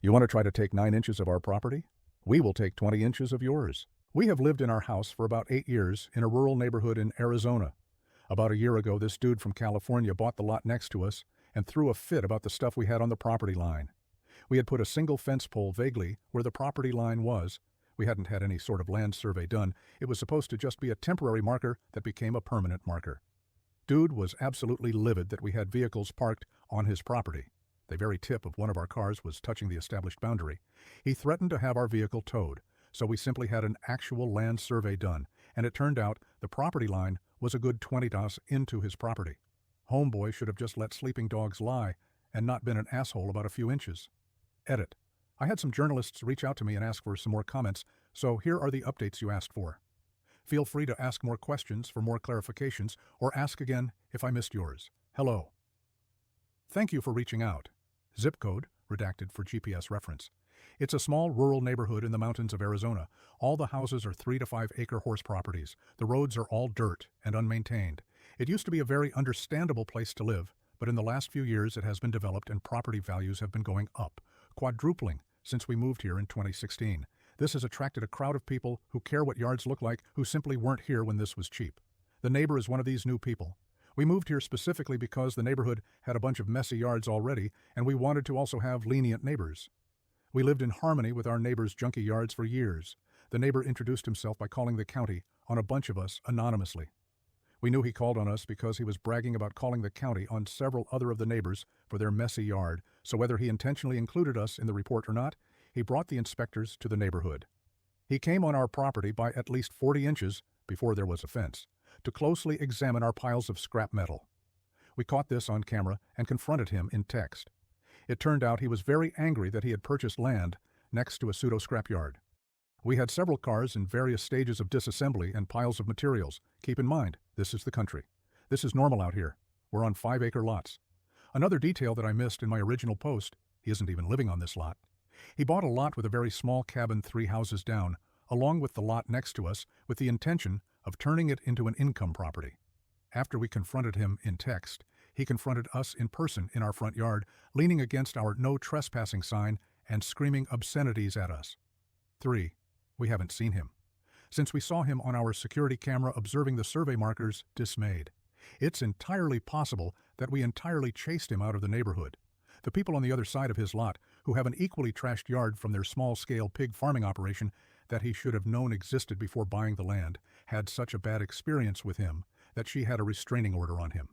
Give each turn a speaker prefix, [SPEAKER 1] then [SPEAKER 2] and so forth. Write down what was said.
[SPEAKER 1] You want to try to take 9 inches of our property? We will take 20 inches of yours. We have lived in our house for about 8 years in a rural neighborhood in Arizona. About a year ago, this dude from California bought the lot next to us and threw a fit about the stuff we had on the property line. We had put a single fence pole vaguely where the property line was. We hadn't had any sort of land survey done. It was supposed to just be a temporary marker that became a permanent marker. Dude was absolutely livid that we had vehicles parked on his property. The very tip of one of our cars was touching the established boundary. He threatened to have our vehicle towed, so we simply had an actual land survey done, and it turned out the property line was a good 20 toes into his property. Homeboy should have just let sleeping dogs lie and not been an asshole about a few inches. Edit. I had some journalists reach out to me and ask for some more comments, so here are the updates you asked for. Feel free to ask more questions for more clarifications, or ask again if I missed yours. Hello. Thank you for reaching out. Zip code, redacted for GPS reference. It's a small rural neighborhood in the mountains of Arizona. All the houses are 3 to 5 acre horse properties. The roads are all dirt and unmaintained. It used to be a very understandable place to live, but in the last few years it has been developed and property values have been going up, quadrupling since we moved here in 2016. This has attracted a crowd of people who care what yards look like, who simply weren't here when this was cheap. The neighbor is one of these new people. We moved here specifically because the neighborhood had a bunch of messy yards already, and we wanted to also have lenient neighbors. We lived in harmony with our neighbor's junky yards for years. The neighbor introduced himself by calling the county on a bunch of us anonymously. We knew he called on us because he was bragging about calling the county on several other of the neighbors for their messy yard, so whether he intentionally included us in the report or not, he brought the inspectors to the neighborhood. He came on our property by at least 40 inches before there was a fence, to closely examine our piles of scrap metal. We caught this on camera and confronted him in text. It turned out he was very angry that he had purchased land next to a pseudo-scrapyard. We had several cars in various stages of disassembly and piles of materials. Keep in mind, this is the country. This is normal out here. We're on 5-acre lots. Another detail that I missed in my original post, he isn't even living on this lot. He bought a lot with a very small cabin 3 houses down, along with the lot next to us, with the intention of turning it into an income property. After we confronted him in text, he confronted us in person in our front yard, leaning against our no trespassing sign and screaming obscenities at us. 3. We haven't seen him. Since we saw him on our security camera observing the survey markers, dismayed. It's entirely possible that we entirely chased him out of the neighborhood. The people on the other side of his lot, who have an equally trashed yard from their small-scale pig farming operation that he should have known existed before buying the land, had such a bad experience with him that she had a restraining order on him.